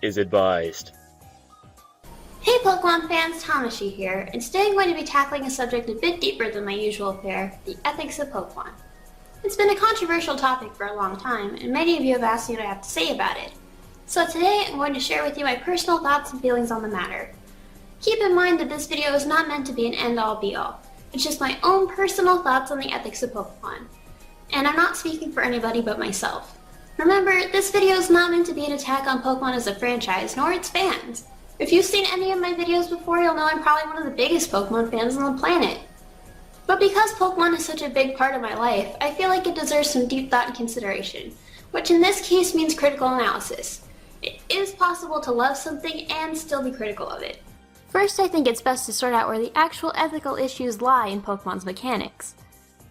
Is advised. Hey Pokemon fans, Tamashi here, and today I'm going to be tackling a subject a bit deeper than my usual fare, the ethics of Pokemon. It's been a controversial topic for a long time, and many of you have asked me what I have to say about it. So today I'm going to share with you my personal thoughts and feelings on the matter. Keep in mind that this video is not meant to be an end-all be-all. It's just my own personal thoughts on the ethics of Pokemon. And I'm not speaking for anybody but myself. Remember, this video is not meant to be an attack on Pokemon as a franchise, nor its fans. If you've seen any of my videos before, you'll know I'm probably one of the biggest Pokemon fans on the planet. But because Pokemon is such a big part of my life, I feel like it deserves some deep thought and consideration, which in this case means critical analysis. It is possible to love something and still be critical of it. First, I think it's best to sort out where the actual ethical issues lie in Pokemon's mechanics.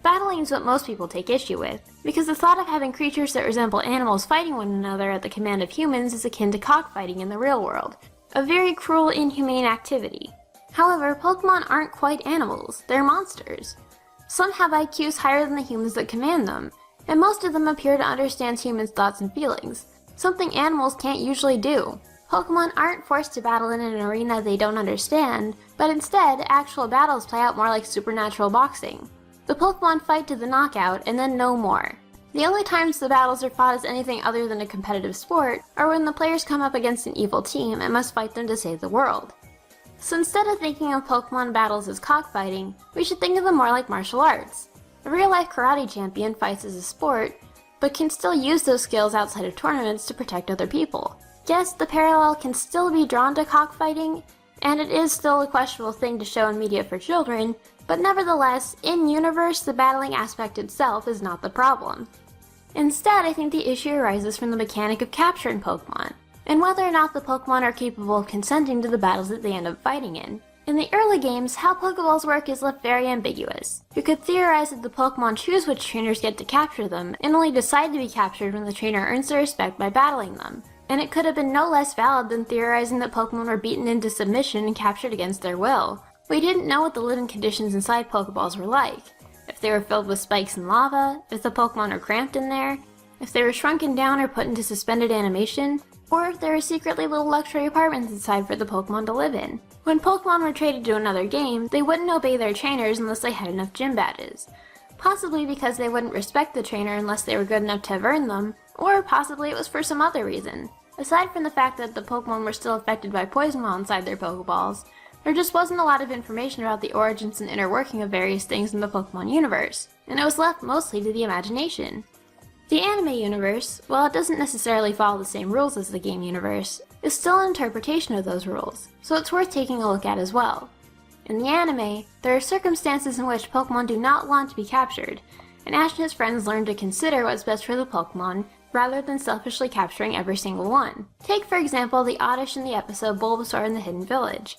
Battling is what most people take issue with, because the thought of having creatures that resemble animals fighting one another at the command of humans is akin to cockfighting in the real world, a very cruel, inhumane activity. However, Pokemon aren't quite animals, they're monsters. Some have IQs higher than the humans that command them, and most of them appear to understand humans' thoughts and feelings, something animals can't usually do. Pokemon aren't forced to battle in an arena they don't understand, but instead, actual battles play out more like supernatural boxing. The Pokemon fight to the knockout, and then no more. The only times the battles are fought as anything other than a competitive sport are when the players come up against an evil team and must fight them to save the world. So instead of thinking of Pokemon battles as cockfighting, we should think of them more like martial arts. A real-life karate champion fights as a sport, but can still use those skills outside of tournaments to protect other people. Yes, the parallel can still be drawn to cockfighting, and it is still a questionable thing to show in media for children, but nevertheless, in-universe, the battling aspect itself is not the problem. Instead, I think the issue arises from the mechanic of capture in Pokemon, and whether or not the Pokemon are capable of consenting to the battles that they end up fighting in. In the early games, how Pokeballs work is left very ambiguous. You could theorize that the Pokemon choose which trainers get to capture them, and only decide to be captured when the trainer earns their respect by battling them. And it could have been no less valid than theorizing that Pokemon were beaten into submission and captured against their will. We didn't know what the living conditions inside Pokeballs were like. If they were filled with spikes and lava, if the Pokemon were cramped in there, if they were shrunken down or put into suspended animation, or if there were secretly little luxury apartments inside for the Pokemon to live in. When Pokemon were traded to another game, they wouldn't obey their trainers unless they had enough gym badges. Possibly because they wouldn't respect the trainer unless they were good enough to have earned them, or possibly it was for some other reason. Aside from the fact that the Pokemon were still affected by poison while inside their Pokeballs, there just wasn't a lot of information about the origins and inner working of various things in the Pokemon universe, and it was left mostly to the imagination. The anime universe, while it doesn't necessarily follow the same rules as the game universe, is still an interpretation of those rules, so it's worth taking a look at as well. In the anime, there are circumstances in which Pokemon do not want to be captured, and Ash and his friends learn to consider what's best for the Pokemon rather than selfishly capturing every single one. Take for example the Oddish in the episode Bulbasaur in the Hidden Village.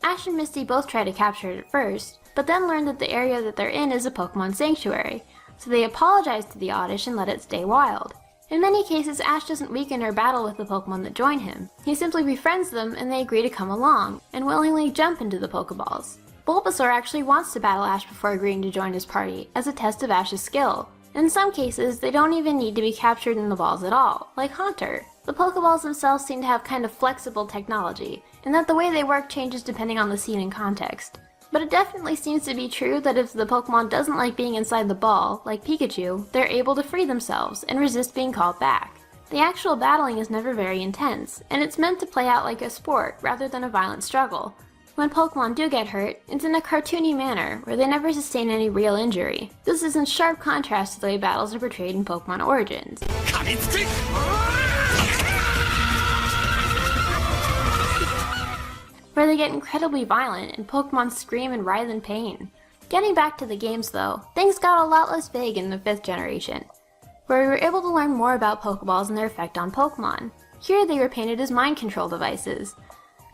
Ash and Misty both try to capture it at first, but then learn that the area that they're in is a Pokemon sanctuary, so they apologize to the Oddish and let it stay wild. In many cases, Ash doesn't weaken or battle with the Pokemon that join him. He simply befriends them and they agree to come along, and willingly jump into the Pokeballs. Bulbasaur actually wants to battle Ash before agreeing to join his party, as a test of Ash's skill. In some cases, they don't even need to be captured in the balls at all, like Haunter. The Pokeballs themselves seem to have kind of flexible technology, in that the way they work changes depending on the scene and context. But it definitely seems to be true that if the Pokemon doesn't like being inside the ball, like Pikachu, they're able to free themselves and resist being called back. The actual battling is never very intense, and it's meant to play out like a sport rather than a violent struggle. When Pokemon do get hurt, it's in a cartoony manner, where they never sustain any real injury. This is in sharp contrast to the way battles are portrayed in Pokemon Origins, where they get incredibly violent and Pokemon scream and writhe in pain. Getting back to the games though, things got a lot less vague in the 5th generation, where we were able to learn more about Pokeballs and their effect on Pokemon. Here they were painted as mind control devices.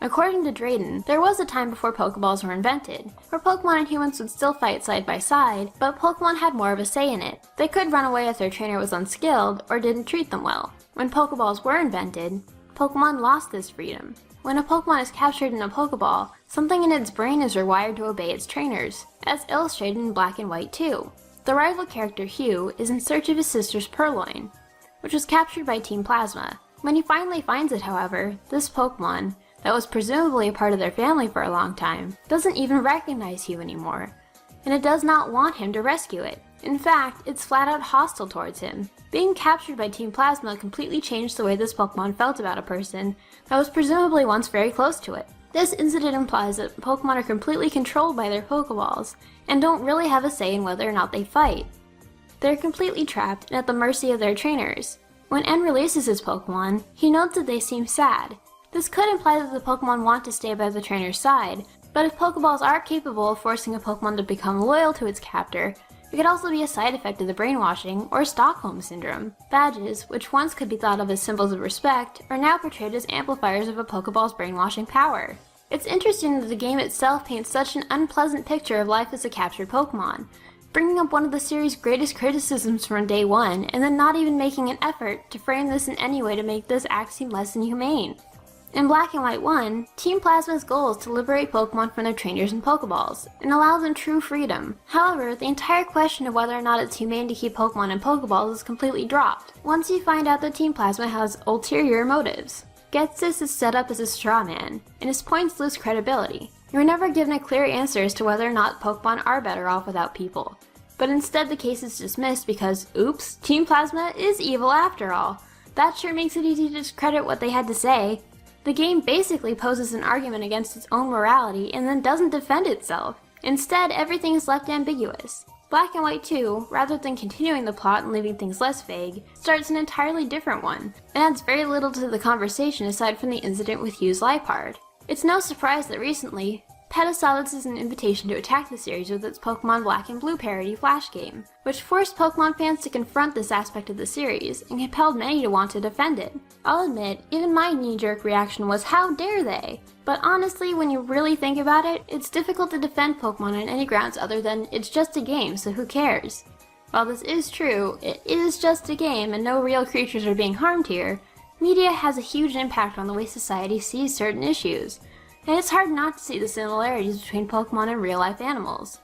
According to Drayden, there was a time before Pokeballs were invented, where Pokemon and humans would still fight side by side, but Pokemon had more of a say in it. They could run away if their trainer was unskilled or didn't treat them well. When Pokeballs were invented, Pokemon lost this freedom. When a Pokemon is captured in a Pokeball, something in its brain is rewired to obey its trainers, as illustrated in Black and White 2. The rival character Hugh is in search of his sister's Purloin, which was captured by Team Plasma, When he finally finds it, however, this Pokemon, that was presumably a part of their family for a long time, doesn't even recognize Hugh anymore, and it does not want him to rescue it. In fact, it's flat out hostile towards him. Being captured by Team Plasma completely changed the way this Pokemon felt about a person that was presumably once very close to it. This incident implies that Pokemon are completely controlled by their Pokeballs, and don't really have a say in whether or not they fight. They're completely trapped and at the mercy of their trainers. When N releases his Pokemon, he notes that they seem sad. This could imply that the Pokemon want to stay by the trainer's side, but if Pokeballs are capable of forcing a Pokemon to become loyal to its captor, it could also be a side effect of the brainwashing or Stockholm Syndrome. Badges, which once could be thought of as symbols of respect, are now portrayed as amplifiers of a Pokeball's brainwashing power. It's interesting that the game itself paints such an unpleasant picture of life as a captured Pokemon, bringing up one of the series' greatest criticisms from day one, and then not even making an effort to frame this in any way to make this act seem less than humane. In Black and White 1, Team Plasma's goal is to liberate Pokemon from their trainers and Pokeballs, and allow them true freedom. However, the entire question of whether or not it's humane to keep Pokemon in Pokeballs is completely dropped, once you find out that Team Plasma has ulterior motives. Ghetsis is set up as a straw man, and his points lose credibility. You are never given a clear answer as to whether or not Pokemon are better off without people, but instead the case is dismissed because, oops, Team Plasma is evil after all. That sure makes it easy to discredit what they had to say. The game basically poses an argument against its own morality and then doesn't defend itself. Instead, everything is left ambiguous. Black and White 2, rather than continuing the plot and leaving things less vague, starts an entirely different one, and adds very little to the conversation aside from the incident with Hugh's Liepard. It's no surprise that recently, PETA saw this as an invitation to attack the series with its Pokemon Black and Blue parody Flash game, which forced Pokemon fans to confront this aspect of the series and compelled many to want to defend it. I'll admit, even my knee-jerk reaction was, how dare they? But honestly, when you really think about it, it's difficult to defend Pokemon on any grounds other than it's just a game, so who cares? While this is true, it is just a game and no real creatures are being harmed here, media has a huge impact on the way society sees certain issues, and it's hard not to see the similarities between Pokemon and real-life animals.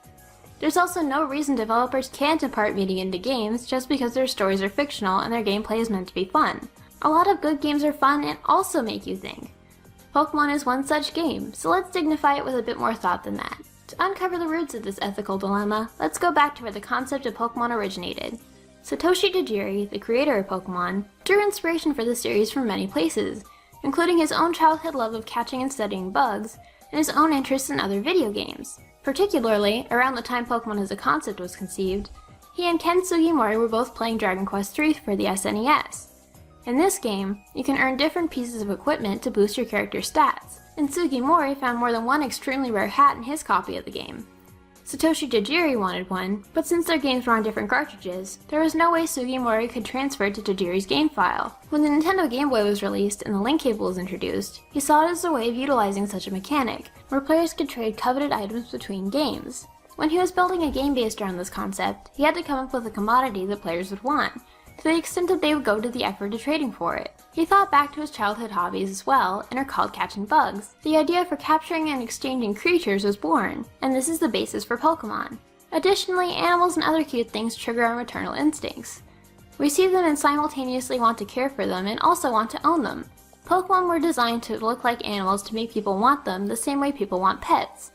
There's also no reason developers can't impart meaning into games just because their stories are fictional and their gameplay is meant to be fun. A lot of good games are fun and also make you think. Pokemon is one such game, so let's dignify it with a bit more thought than that. To uncover the roots of this ethical dilemma, let's go back to where the concept of Pokemon originated. Satoshi Tajiri, the creator of Pokemon, drew inspiration for the series from many places, including his own childhood love of catching and studying bugs, and his own interest in other video games. Particularly, around the time Pokemon as a concept was conceived, he and Ken Sugimori were both playing Dragon Quest III for the SNES. In this game, you can earn different pieces of equipment to boost your character's stats, and Sugimori found more than one extremely rare hat in his copy of the game. Satoshi Tajiri wanted one, but since their games were on different cartridges, there was no way Sugimori could transfer it to Tajiri's game file. When the Nintendo Game Boy was released and the link cable was introduced, he saw it as a way of utilizing such a mechanic, where players could trade coveted items between games. When he was building a game based around this concept, he had to come up with a commodity that players would want, to the extent that they would go to the effort of trading for it. He thought back to his childhood hobbies as well, and recalled catching bugs. The idea for capturing and exchanging creatures was born, and this is the basis for Pokemon. Additionally, animals and other cute things trigger our maternal instincts. We see them and simultaneously want to care for them and also want to own them. Pokemon were designed to look like animals to make people want them the same way people want pets.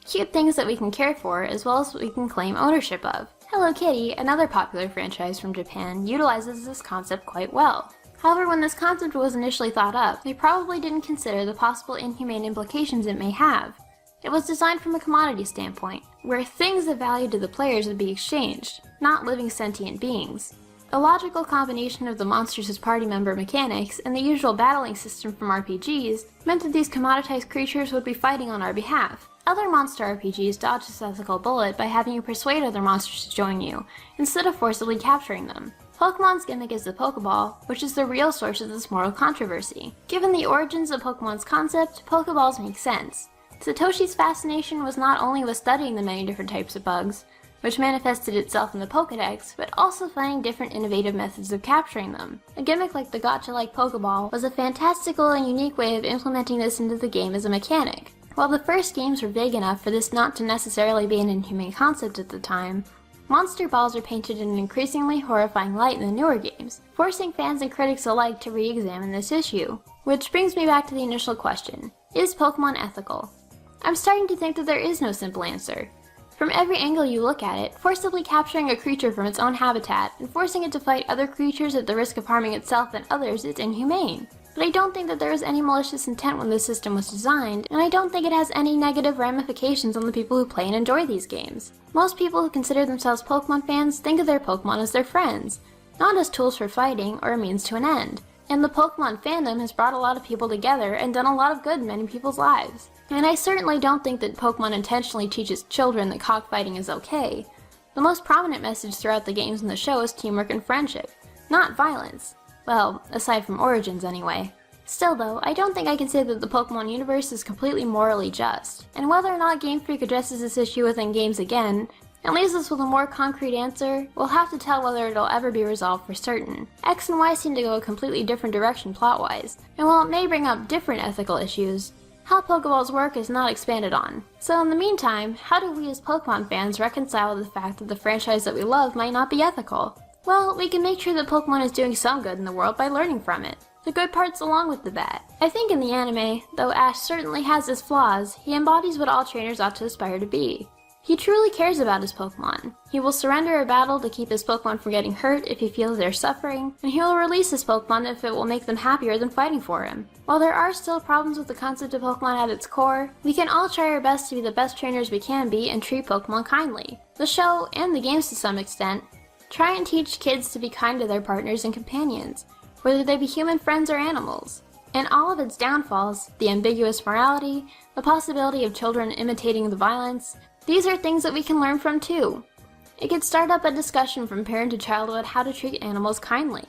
Cute things that we can care for as well as we can claim ownership of. Hello Kitty, another popular franchise from Japan, utilizes this concept quite well. However, when this concept was initially thought up, they probably didn't consider the possible inhumane implications it may have. It was designed from a commodity standpoint, where things of value to the players would be exchanged, not living sentient beings. A logical combination of the monsters as party member mechanics and the usual battling system from RPGs meant that these commoditized creatures would be fighting on our behalf. Other monster RPGs dodge this ethical bullet by having you persuade other monsters to join you, instead of forcibly capturing them. Pokemon's gimmick is the Pokeball, which is the real source of this moral controversy. Given the origins of Pokemon's concept, Pokeballs make sense. Satoshi's fascination was not only with studying the many different types of bugs, which manifested itself in the Pokedex, but also finding different innovative methods of capturing them. A gimmick like the gacha-like Pokeball was a fantastical and unique way of implementing this into the game as a mechanic. While the first games were vague enough for this not to necessarily be an inhumane concept at the time, Monster balls are painted in an increasingly horrifying light in the newer games, forcing fans and critics alike to re-examine this issue. Which brings me back to the initial question, is Pokémon ethical? I'm starting to think that there is no simple answer. From every angle you look at it, forcibly capturing a creature from its own habitat and forcing it to fight other creatures at the risk of harming itself and others is inhumane. But I don't think that there was any malicious intent when this system was designed, and I don't think it has any negative ramifications on the people who play and enjoy these games. Most people who consider themselves Pokémon fans think of their Pokémon as their friends, not as tools for fighting or a means to an end. And the Pokémon fandom has brought a lot of people together and done a lot of good in many people's lives. And I certainly don't think that Pokémon intentionally teaches children that cockfighting is okay. The most prominent message throughout the games and the show is teamwork and friendship, not violence. Well, aside from Origins anyway. Still though, I don't think I can say that the Pokémon universe is completely morally just. And whether or not Game Freak addresses this issue within games again, and leaves us with a more concrete answer, we'll have to tell whether it'll ever be resolved for certain. X and Y seem to go a completely different direction plot-wise, and while it may bring up different ethical issues, how Pokeballs work is not expanded on. So in the meantime, how do we as Pokemon fans reconcile the fact that the franchise that we love might not be ethical? Well, we can make sure that Pokemon is doing some good in the world by learning from it. The good parts along with the bad. I think in the anime, though Ash certainly has his flaws, he embodies what all trainers ought to aspire to be. He truly cares about his Pokemon. He will surrender a battle to keep his Pokemon from getting hurt if he feels they're suffering, and he will release his Pokemon if it will make them happier than fighting for him. While there are still problems with the concept of Pokemon at its core, we can all try our best to be the best trainers we can be and treat Pokemon kindly. The show, and the games to some extent, try and teach kids to be kind to their partners and companions, whether they be human friends or animals. And all of its downfalls, the ambiguous morality, the possibility of children imitating the violence, these are things that we can learn from too. It can start up a discussion from parent to child about how to treat animals kindly.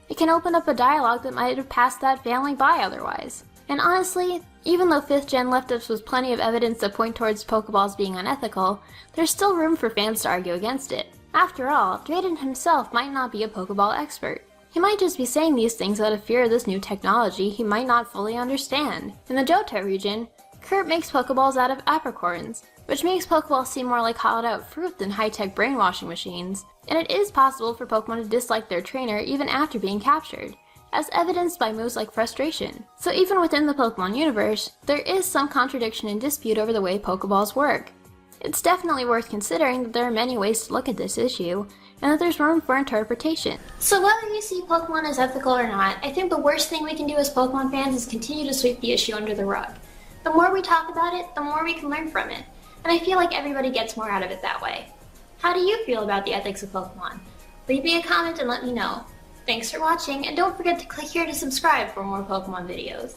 It can open up a dialogue that might have passed that family by otherwise. And honestly, even though 5th Gen left us with plenty of evidence that point towards Pokeballs being unethical, there's still room for fans to argue against it. After all, Drayden himself might not be a Pokeball expert. He might just be saying these things out of fear of this new technology he might not fully understand. In the Johto region, Kurt makes Pokeballs out of apricorns, which makes Pokeballs seem more like hollowed-out fruit than high-tech brainwashing machines. And it is possible for Pokemon to dislike their trainer even after being captured, as evidenced by moves like frustration. So even within the Pokemon universe, there is some contradiction and dispute over the way Pokeballs work. It's definitely worth considering that there are many ways to look at this issue, and that there's room for interpretation. So whether you see Pokemon as ethical or not, I think the worst thing we can do as Pokemon fans is continue to sweep the issue under the rug. The more we talk about it, the more we can learn from it, and I feel like everybody gets more out of it that way. How do you feel about the ethics of Pokemon? Leave me a comment and let me know. Thanks for watching, and don't forget to click here to subscribe for more Pokemon videos.